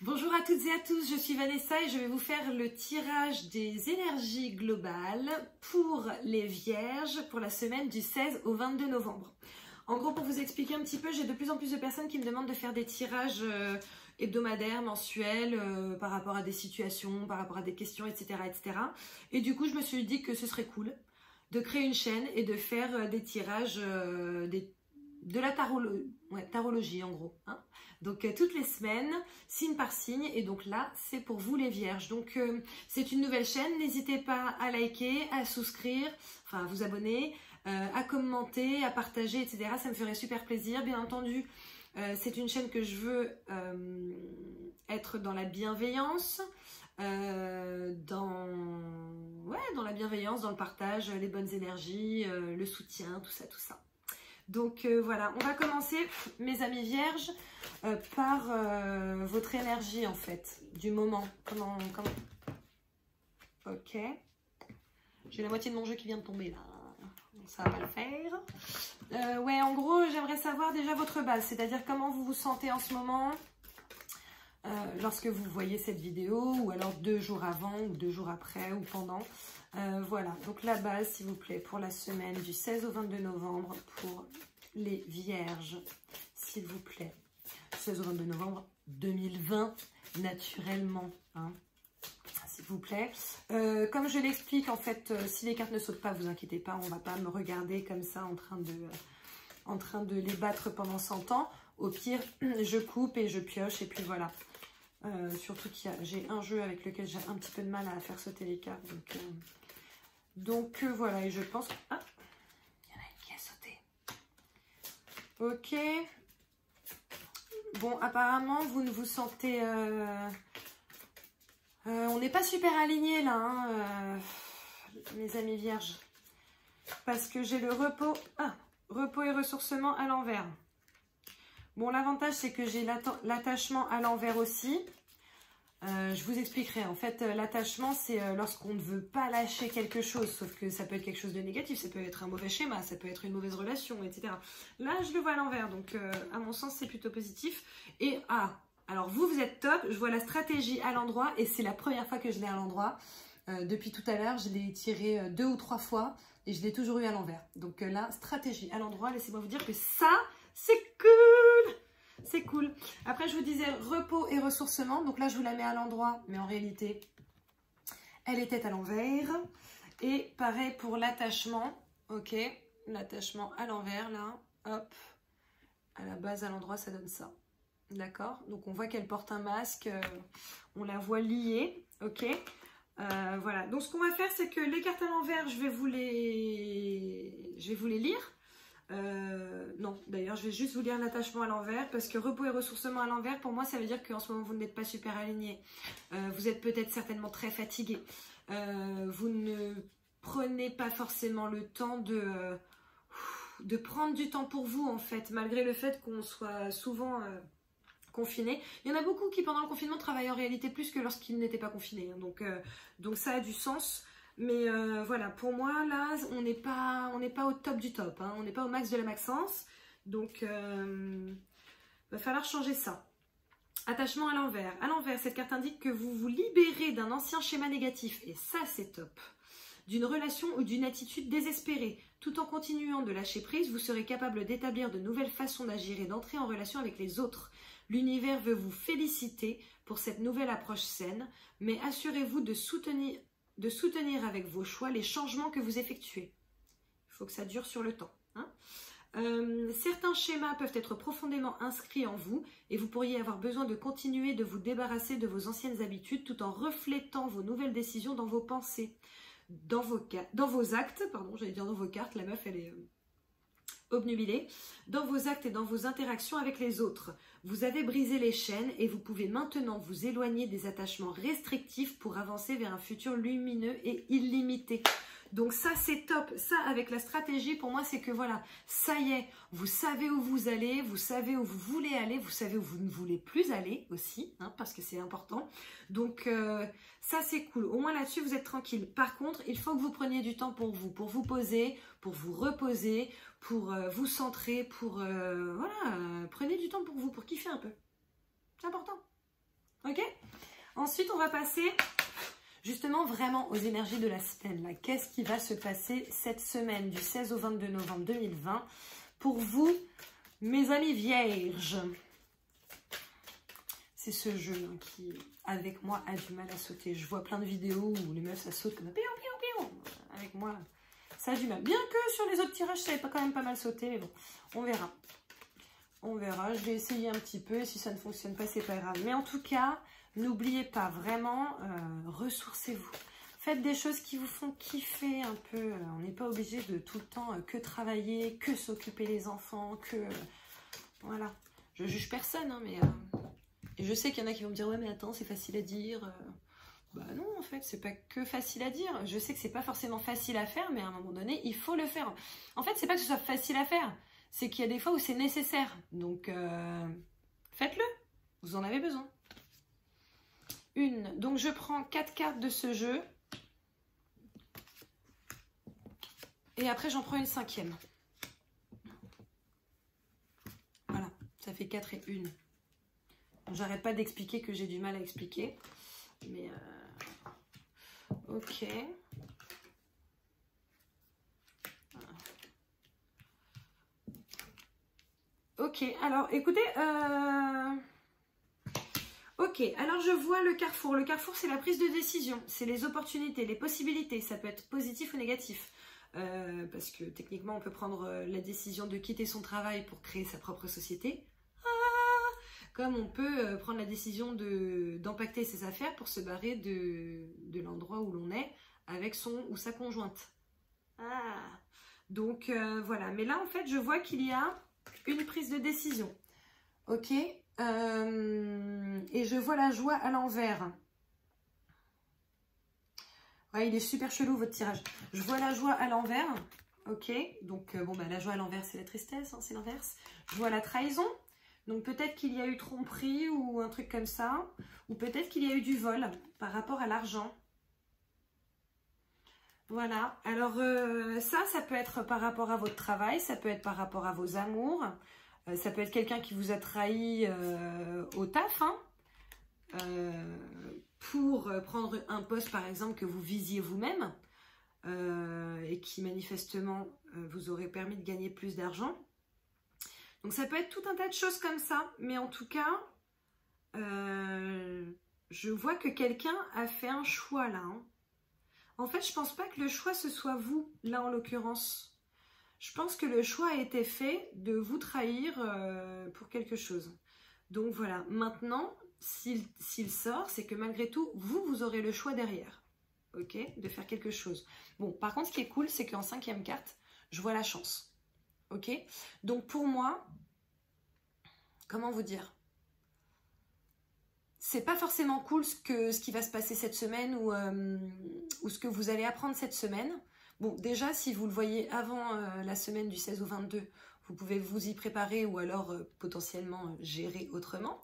Bonjour à toutes et à tous, je suis Vanessa et je vais vous faire le tirage des énergies globales pour les Vierges pour la semaine du 16 au 22 novembre. En gros, pour vous expliquer un petit peu, j'ai de plus en plus de personnes qui me demandent de faire des tirages hebdomadaires, mensuels, par rapport à des situations, par rapport à des questions, etc., etc. Et du coup, je me suis dit que ce serait cool de créer une chaîne et de faire des tirages, de la tarologie en gros, hein. Donc toutes les semaines, signe par signe, et donc là c'est pour vous les Vierges. Donc c'est une nouvelle chaîne, n'hésitez pas à liker, à souscrire, enfin à vous abonner, à commenter, à partager, etc. Ça me ferait super plaisir. Bien entendu, c'est une chaîne que je veux être dans la bienveillance, dans la bienveillance, dans le partage, les bonnes énergies, le soutien, tout ça, tout ça. Donc voilà, on va commencer, mes amis vierges, par votre énergie en fait, du moment. Comment... Ok. J'ai la moitié de mon jeu qui vient de tomber là. Ça va pas le faire. Ouais, en gros, j'aimerais savoir déjà votre base, c'est-à-dire comment vous vous sentez en ce moment, lorsque vous voyez cette vidéo, ou alors 2 jours avant, ou 2 jours après, ou pendant. Voilà, donc la base, s'il vous plaît, pour la semaine du 16 au 22 novembre, pour les Vierges, s'il vous plaît. 16 au 22 novembre 2020, naturellement, hein, s'il vous plaît. Comme je l'explique, en fait, si les cartes ne sautent pas, vous inquiétez pas, on ne va pas me regarder comme ça en train de les battre pendant 100 ans. Au pire, je coupe et je pioche, et puis voilà. Surtout qu'il y a, j'ai un jeu avec lequel j'ai un petit peu de mal à faire sauter les cartes. Donc voilà, et je pense... Ah, il y en a une qui a sauté. Ok. Bon, apparemment, vous ne vous sentez... on n'est pas super alignés là, hein, mes amis vierges. Parce que j'ai le repos... Ah, repos et ressourcement à l'envers. Bon, l'avantage, c'est que j'ai l'attachement à l'envers aussi. Je vous expliquerai. En fait, l'attachement, c'est lorsqu'on ne veut pas lâcher quelque chose. Sauf que ça peut être quelque chose de négatif. Ça peut être un mauvais schéma. Ça peut être une mauvaise relation, etc. Là, je le vois à l'envers. Donc, à mon sens, c'est plutôt positif. Et, alors vous êtes top. Je vois la stratégie à l'endroit. Et c'est la première fois que je l'ai à l'endroit. Depuis tout à l'heure, je l'ai tiré 2 ou 3 fois. Et je l'ai toujours eu à l'envers. Donc là, stratégie à l'endroit. Laissez-moi vous dire que ça, c'est cool! C'est cool. Après, je vous disais repos et ressourcement. Donc là, je vous la mets à l'endroit. Mais en réalité, elle était à l'envers. Et pareil pour l'attachement. Ok. L'attachement à l'envers, là. Hop. À la base, à l'endroit, ça donne ça. D'accord. Donc, on voit qu'elle porte un masque. On la voit liée. Ok. Voilà. Donc, ce qu'on va faire, c'est que les cartes à l'envers, je vais vous les lire. Non, d'ailleurs, je vais juste vous lire l'attachement à l'envers parce que repos et ressourcement à l'envers, pour moi, ça veut dire qu'en ce moment, vous n'êtes pas super aligné. Vous êtes peut-être certainement très fatigué. Vous ne prenez pas forcément le temps de prendre du temps pour vous, en fait, malgré le fait qu'on soit souvent confiné. Il y en a beaucoup qui, pendant le confinement, travaillent en réalité plus que lorsqu'ils n'étaient pas confinés. Hein. Donc, ça a du sens. Mais voilà, pour moi, là, on n'est pas au top du top. Hein. On n'est pas au max de la maxence. Donc, va falloir changer ça. Attachement à l'envers. À l'envers, cette carte indique que vous vous libérez d'un ancien schéma négatif. Et ça, c'est top. D'une relation ou d'une attitude désespérée. Tout en continuant de lâcher prise, vous serez capable d'établir de nouvelles façons d'agir et d'entrer en relation avec les autres. L'univers veut vous féliciter pour cette nouvelle approche saine, mais assurez-vous de soutenir avec vos choix les changements que vous effectuez. Il faut que ça dure sur le temps. Hein. Certains schémas peuvent être profondément inscrits en vous et vous pourriez avoir besoin de continuer de vous débarrasser de vos anciennes habitudes tout en reflétant vos nouvelles décisions dans vos pensées, dans vos actes, pardon, j'allais dire dans vos cartes, la meuf elle est obnubilée, dans vos actes et dans vos interactions avec les autres. Vous avez brisé les chaînes et vous pouvez maintenant vous éloigner des attachements restrictifs pour avancer vers un futur lumineux et illimité. Donc ça c'est top, ça avec la stratégie pour moi c'est que voilà, ça y est, vous savez où vous allez, vous savez où vous voulez aller, vous savez où vous ne voulez plus aller aussi, hein, parce que c'est important. Donc ça c'est cool, au moins là-dessus vous êtes tranquille. Par contre, il faut que vous preniez du temps pour vous poser, pour vous reposer, pour vous centrer, pour voilà, prenez du temps pour vous, pour kiffer un peu. C'est important. Ok? Ensuite, on va passer justement vraiment aux énergies de la semaine. Qu'est-ce qui va se passer cette semaine du 16 au 22 novembre 2020 pour vous, mes amis vierges? C'est ce jeu qui, avec moi, a du mal à sauter. Je vois plein de vidéos où les meufs, ça saute comme pion, pion, pion. Avec moi, ça a du mal. Bien que sur les autres tirages, ça avait quand même pas mal sauté. Mais bon, on verra. On verra. Je vais essayer un petit peu. Si ça ne fonctionne pas, c'est pas grave. Mais en tout cas, n'oubliez pas, vraiment, ressourcez-vous. Faites des choses qui vous font kiffer un peu. On n'est pas obligé de tout le temps que travailler, que s'occuper des enfants, que... voilà. Je juge personne, hein, mais... Et je sais qu'il y en a qui vont me dire « Ouais, mais attends, c'est facile à dire. » Bah non, en fait, c'est pas que facile à dire. Je sais que c'est pas forcément facile à faire, mais à un moment donné, il faut le faire. En fait, c'est pas que ce soit facile à faire. C'est qu'il y a des fois où c'est nécessaire. Donc, faites-le. Vous en avez besoin. Donc, je prends 4 cartes de ce jeu. Et après, j'en prends une 5e. Voilà, ça fait 4 et 1. J'arrête pas d'expliquer que j'ai du mal à expliquer. Mais, ok. Ok, alors, écoutez... Ok, alors je vois le carrefour. Le carrefour, c'est la prise de décision. C'est les opportunités, les possibilités. Ça peut être positif ou négatif. Parce que techniquement, on peut prendre la décision de quitter son travail pour créer sa propre société. Comme on peut prendre la décision d'empacter ses affaires pour se barrer de l'endroit où l'on est avec son ou sa conjointe. Donc voilà, mais là en fait je vois qu'il y a une prise de décision. Ok, et je vois la joie à l'envers. Ouais, il est super chelou votre tirage. Je vois la joie à l'envers. Ok, donc bon bah la joie à l'envers c'est la tristesse, hein, c'est l'inverse. Je vois la trahison. Donc peut-être qu'il y a eu tromperie ou un truc comme ça. Ou peut-être qu'il y a eu du vol par rapport à l'argent. Voilà. Alors ça peut être par rapport à votre travail. Ça peut être par rapport à vos amours. Ça peut être quelqu'un qui vous a trahi au taf. Hein, pour prendre un poste par exemple que vous visiez vous-même. Et qui manifestement vous aurait permis de gagner plus d'argent. Donc ça peut être tout un tas de choses comme ça, mais en tout cas, je vois que quelqu'un a fait un choix là. Hein. En fait, je pense pas que le choix ce soit vous, là en l'occurrence. Je pense que le choix a été fait de vous trahir pour quelque chose. Donc voilà, maintenant, s'il sort, c'est que malgré tout, vous aurez le choix derrière, ok, de faire quelque chose. Bon, par contre, ce qui est cool, c'est qu'en 5e carte, je vois la chance. Ok, donc pour moi, comment vous dire, c'est pas forcément cool ce qui va se passer cette semaine ou ce que vous allez apprendre cette semaine. Bon, déjà, si vous le voyez avant la semaine du 16 au 22, vous pouvez vous y préparer ou alors potentiellement gérer autrement.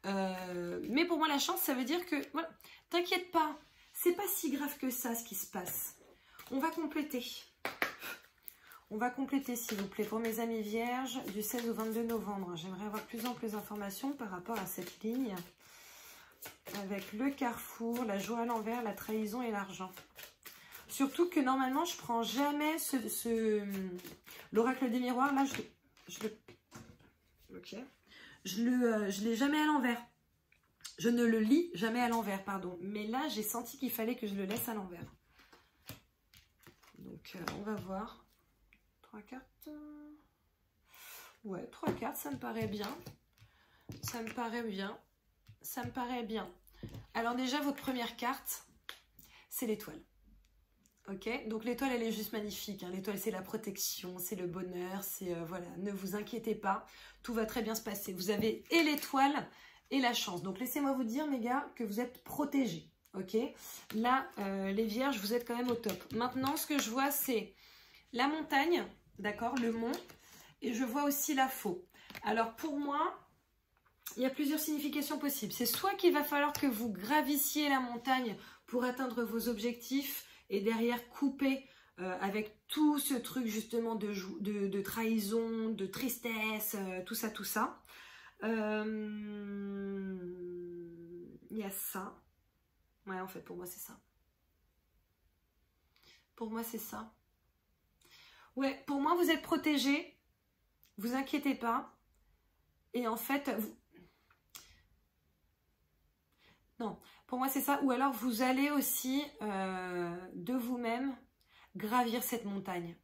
Mais pour moi, la chance, ça veut dire que, voilà, t'inquiète pas, c'est pas si grave que ça ce qui se passe. On va compléter. On va compléter, s'il vous plaît, pour mes amis vierges, du 16 au 22 novembre. J'aimerais avoir plus en plus d'informations par rapport à cette ligne, avec le carrefour, la joie à l'envers, la trahison et l'argent. Surtout que normalement, je prends jamais l'oracle des miroirs. Là, je l'ai jamais à l'envers. Je ne le lis jamais à l'envers, pardon. Mais là, j'ai senti qu'il fallait que je le laisse à l'envers. Donc, on va voir. 3 cartes. Ouais, 3 cartes, ça me paraît bien. Ça me paraît bien. Ça me paraît bien. Alors déjà, votre première carte, c'est l'étoile. Ok, donc l'étoile, elle est juste magnifique. Hein. L'étoile, c'est la protection, c'est le bonheur, c'est voilà, ne vous inquiétez pas, tout va très bien se passer. Vous avez et l'étoile et la chance. Donc laissez-moi vous dire, mes gars, que vous êtes protégés. Ok, là, les vierges, vous êtes quand même au top. Maintenant, ce que je vois, c'est la montagne, d'accord, le mont, et je vois aussi la faux. Alors pour moi, il y a plusieurs significations possibles. C'est soit qu'il va falloir que vous gravissiez la montagne pour atteindre vos objectifs et derrière couper avec tout ce truc justement de trahison, de tristesse, tout ça. Il Il y a ça. Ouais, en fait, pour moi, c'est ça. Pour moi, c'est ça. Ouais, pour moi, vous êtes protégés. Vous inquiétez pas. Et en fait, non, pour moi, c'est ça. Ou alors, vous allez aussi, de vous-même, gravir cette montagne.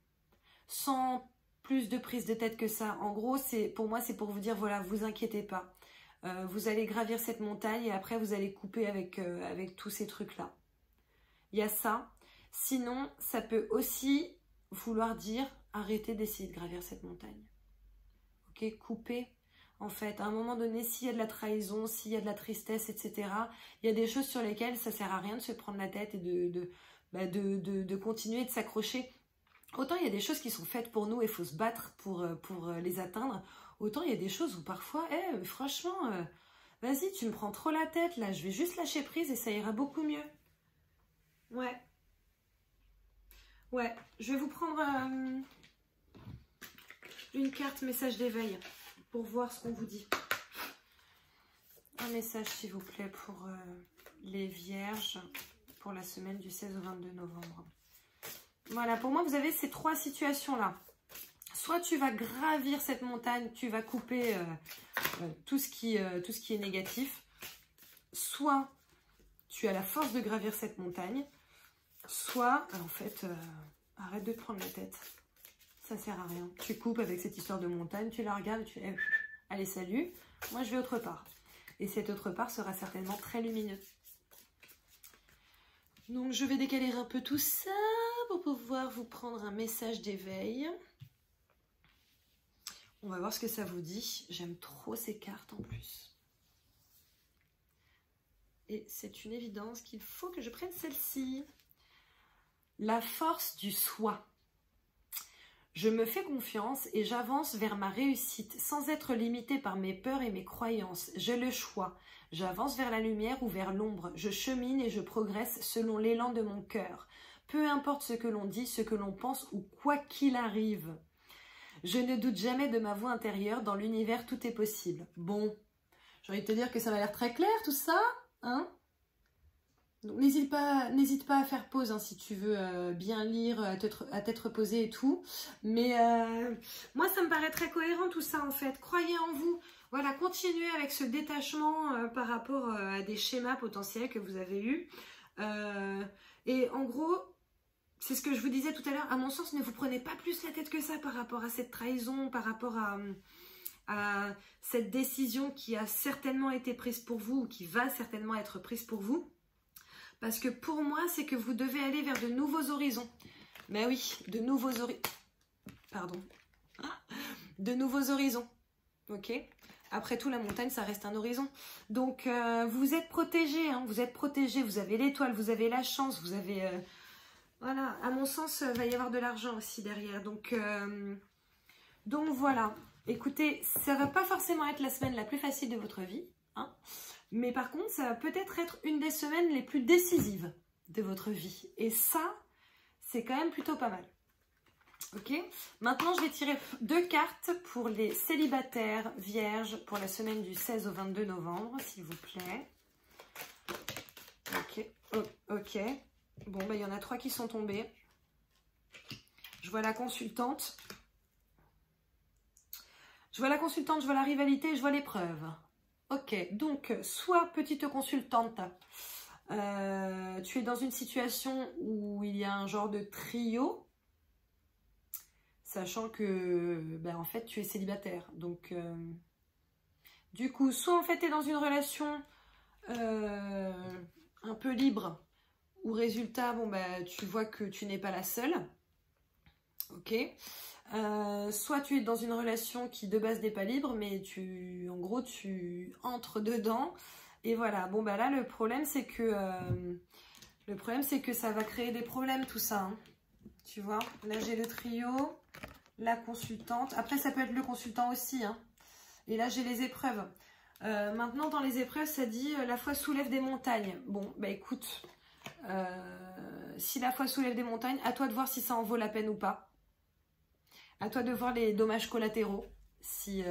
Sans plus de prise de tête que ça. En gros, pour moi, c'est pour vous dire, voilà, vous inquiétez pas. Vous allez gravir cette montagne et après, vous allez couper avec tous ces trucs-là. Il y a ça. Sinon, ça peut aussi vouloir dire, arrêtez d'essayer de gravir cette montagne. Ok, couper. En fait, à un moment donné, s'il y a de la trahison, s'il y a de la tristesse, etc., il y a des choses sur lesquelles ça sert à rien de se prendre la tête et de continuer de s'accrocher. Autant il y a des choses qui sont faites pour nous et il faut se battre pour les atteindre. Autant il y a des choses où parfois, franchement, vas-y, tu me prends trop la tête, là, je vais juste lâcher prise et ça ira beaucoup mieux. Ouais. Ouais, je vais vous prendre une carte message d'éveil pour voir ce qu'on vous dit. Un message, s'il vous plaît, pour les vierges pour la semaine du 16 au 22 novembre. Voilà, pour moi, vous avez ces trois situations-là. Soit tu vas gravir cette montagne, tu vas couper tout ce qui est négatif. Soit tu as la force de gravir cette montagne. Soit, en fait, arrête de te prendre la tête. Ça sert à rien. Tu coupes avec cette histoire de montagne, tu la regardes, tu fais allez, salut, moi je vais autre part. Et cette autre part sera certainement très lumineuse. Donc je vais décaler un peu tout ça pour pouvoir vous prendre un message d'éveil. On va voir ce que ça vous dit. J'aime trop ces cartes en plus. Et c'est une évidence qu'il faut que je prenne celle-ci. La force du soi. Je me fais confiance et j'avance vers ma réussite sans être limitée par mes peurs et mes croyances. J'ai le choix. J'avance vers la lumière ou vers l'ombre. Je chemine et je progresse selon l'élan de mon cœur. Peu importe ce que l'on dit, ce que l'on pense ou quoi qu'il arrive. Je ne doute jamais de ma voix intérieure. Dans l'univers, tout est possible. Bon, j'ai envie de te dire que ça m'a l'air très clair tout ça, hein? Donc n'hésite pas à faire pause hein, si tu veux bien lire, à tête reposée et tout. Mais moi, ça me paraît très cohérent tout ça en fait. Croyez en vous. Voilà, continuez avec ce détachement par rapport à des schémas potentiels que vous avez eus. Et en gros, c'est ce que je vous disais tout à l'heure. À mon sens, ne vous prenez pas plus la tête que ça par rapport à cette trahison, par rapport à cette décision qui a certainement été prise pour vous ou qui va certainement être prise pour vous. Parce que pour moi, c'est que vous devez aller vers de nouveaux horizons. Mais oui, de nouveaux horizons. Pardon. De nouveaux horizons. Ok? Après tout, la montagne, ça reste un horizon. Donc, vous êtes protégés. Hein, vous êtes protégés. Vous avez l'étoile, vous avez la chance, vous avez... voilà, à mon sens, il va y avoir de l'argent aussi derrière. Donc voilà. Écoutez, ça ne va pas forcément être la semaine la plus facile de votre vie. Hein. Mais par contre, ça va peut-être être une des semaines les plus décisives de votre vie. Et ça, c'est quand même plutôt pas mal. Ok? Maintenant, je vais tirer 2 cartes pour les célibataires vierges pour la semaine du 16 au 22 novembre, s'il vous plaît. Ok. Ok. Bon, bah, il y en a 3 qui sont tombés. Je vois la consultante. Je vois la consultante, je vois la rivalité, je vois l'épreuve. Ok, donc, soit petite consultante, tu es dans une situation où il y a un genre de trio, sachant que, ben, en fait, tu es célibataire. Donc, du coup, soit en fait, tu es dans une relation un peu libre, où résultat, bon, ben, tu vois que tu n'es pas la seule. Ok. Soit tu es dans une relation qui de base n'est pas libre, mais en gros tu entres dedans et voilà. Bon bah là le problème c'est que ça va créer des problèmes tout ça. Hein. Tu vois, là j'ai le trio, la consultante. Après ça peut être le consultant aussi. Hein. Et là j'ai les épreuves. Maintenant dans les épreuves ça dit la foi soulève des montagnes. Bon bah écoute, si la foi soulève des montagnes, à toi de voir si ça en vaut la peine ou pas. À toi de voir les dommages collatéraux. Si,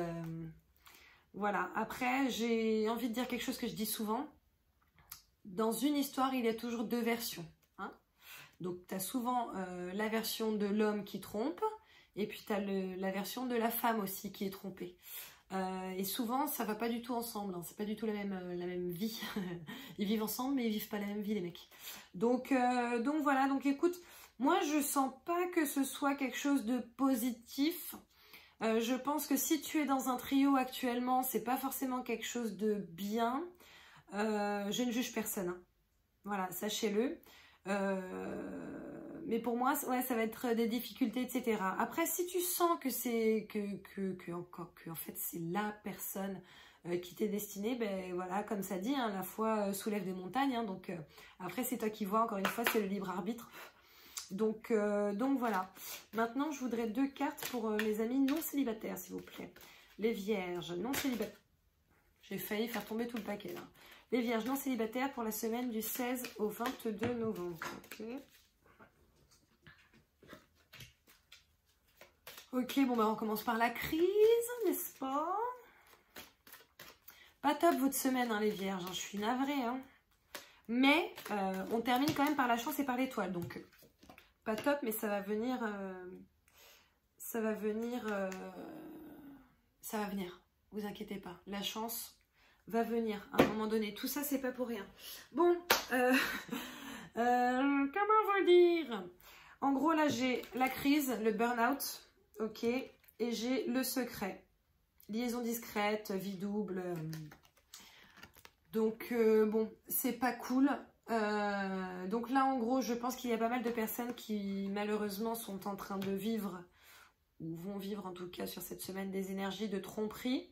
voilà. Après, j'ai envie de dire quelque chose que je dis souvent. dans une histoire, il y a toujours deux versions. Hein. Donc, tu as souvent la version de l'homme qui trompe, et puis tu as la version de la femme aussi qui est trompée. Et souvent, ça va pas du tout ensemble, hein. C'est pas du tout la même vie. Ils vivent ensemble, mais ils vivent pas la même vie, les mecs. Donc voilà, donc écoute, moi, je sens pas que ce soit quelque chose de positif. Je pense que si tu es dans un trio actuellement, c'est pas forcément quelque chose de bien. Je ne juge personne. Hein. Voilà, sachez-le. Mais pour moi, ouais, ça va être des difficultés, etc. Après, si tu sens que c'est en fait c'est la personne qui t'est destinée, ben voilà, comme ça dit, hein, la foi soulève des montagnes. Hein, donc après, c'est toi qui vois. Encore une fois, c'est le libre arbitre. Donc voilà. Maintenant, je voudrais 2 cartes pour mes amis non célibataires, s'il vous plaît. Les vierges non célibataires. J'ai failli faire tomber tout le paquet là. Les vierges non célibataires pour la semaine du 16 au 22 novembre. Ok, bon bah on commence par la crise, n'est-ce pas? Pas top votre semaine, hein, les vierges, hein, je suis navrée. Hein. Mais on termine quand même par la chance et par l'étoile, donc pas top, mais ça va venir. Ça va venir, vous inquiétez pas. La chance va venir à un moment donné. Tout ça, c'est pas pour rien. Bon, comment vous dire? En gros, là, j'ai la crise, le burn-out. Ok, et j'ai le secret, liaison discrète, vie double, donc bon, c'est pas cool, donc là en gros je pense qu'il y a pas mal de personnes qui malheureusement sont en train de vivre, ou vont vivre en tout cas sur cette semaine, des énergies de tromperie,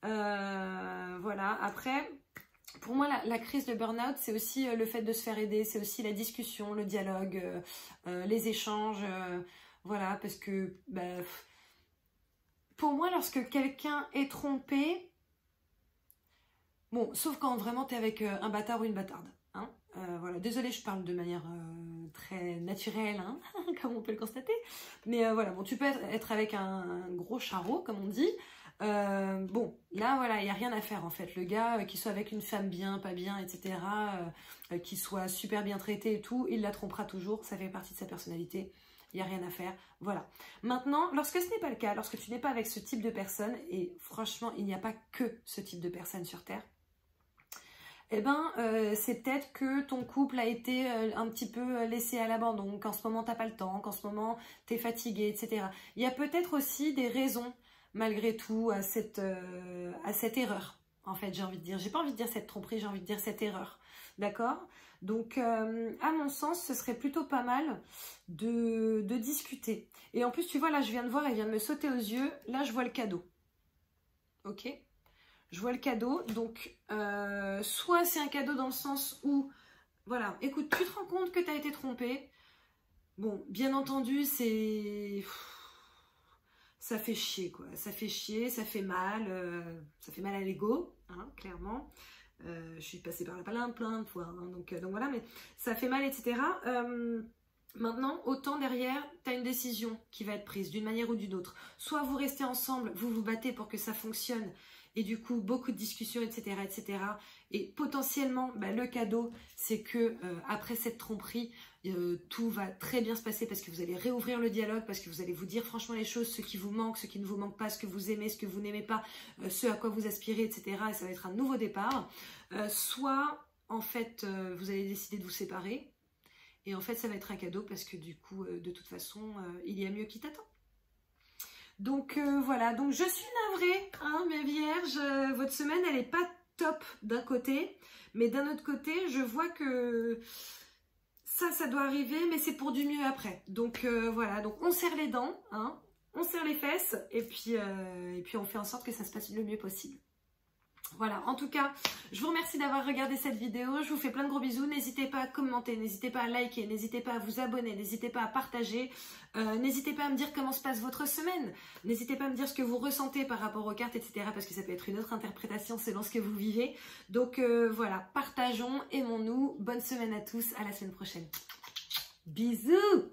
voilà, après pour moi la crise de burn-out c'est aussi le fait de se faire aider, c'est aussi la discussion, le dialogue, les échanges, voilà, parce que bah, pour moi, lorsque quelqu'un est trompé, bon, sauf quand vraiment tu es avec un bâtard ou une bâtarde. Hein, voilà, désolée, je parle de manière très naturelle, hein, comme on peut le constater. Mais voilà, bon, tu peux être avec un gros charreau, comme on dit. Bon, là, voilà, il n'y a rien à faire en fait. Le gars, qu'il soit avec une femme bien, pas bien, etc., qu'il soit super bien traité et tout, il la trompera toujours. Ça fait partie de sa personnalité. Il n'y a rien à faire, voilà. Maintenant, lorsque ce n'est pas le cas, lorsque tu n'es pas avec ce type de personne, et franchement, il n'y a pas que ce type de personne sur Terre, eh ben, c'est peut-être que ton couple a été un petit peu laissé à l'abandon, qu'en ce moment, tu n'as pas le temps, qu'en ce moment, tu es fatigué, etc. Il y a peut-être aussi des raisons, malgré tout, à cette erreur, en fait, j'ai envie de dire. J'ai pas envie de dire cette tromperie, j'ai envie de dire cette erreur, d'accord ? Donc, à mon sens, ce serait plutôt pas mal de discuter. Et en plus, tu vois, là, je viens de voir, elle vient de me sauter aux yeux. Là, je vois le cadeau. Ok ? Je vois le cadeau. Donc, soit c'est un cadeau dans le sens où, voilà, écoute, tu te rends compte que tu as été trompé. Bon, bien entendu, c'est... Ça fait chier, quoi. Ça fait chier, ça fait mal à l'ego, hein, clairement. Je suis passée par là plein de fois, hein, donc voilà, mais ça fait mal, etc. Maintenant, autant derrière, tu as une décision qui va être prise d'une manière ou d'une autre. Soit vous restez ensemble, vous vous battez pour que ça fonctionne, et du coup, beaucoup de discussions, etc. etc. Et potentiellement, bah, le cadeau, c'est que après cette tromperie, tout va très bien se passer parce que vous allez réouvrir le dialogue, parce que vous allez vous dire franchement les choses, ce qui vous manque, ce qui ne vous manque pas, ce que vous aimez, ce que vous n'aimez pas, ce à quoi vous aspirez, etc. Et ça va être un nouveau départ. Soit, en fait, vous allez décider de vous séparer. Et en fait, ça va être un cadeau parce que du coup, de toute façon, il y a mieux qui t'attend. Donc voilà, donc je suis navrée, hein, mes vierges, votre semaine, elle n'est pas top d'un côté, mais d'un autre côté, je vois que ça doit arriver, mais c'est pour du mieux après. Donc voilà, donc on serre les dents, hein, on serre les fesses, et puis on fait en sorte que ça se passe le mieux possible. Voilà, en tout cas, je vous remercie d'avoir regardé cette vidéo, je vous fais plein de gros bisous, n'hésitez pas à commenter, n'hésitez pas à liker, n'hésitez pas à vous abonner, n'hésitez pas à partager, n'hésitez pas à me dire comment se passe votre semaine, n'hésitez pas à me dire ce que vous ressentez par rapport aux cartes, etc. parce que ça peut être une autre interprétation selon ce que vous vivez. Donc voilà, partageons, aimons-nous, bonne semaine à tous, à la semaine prochaine. Bisous!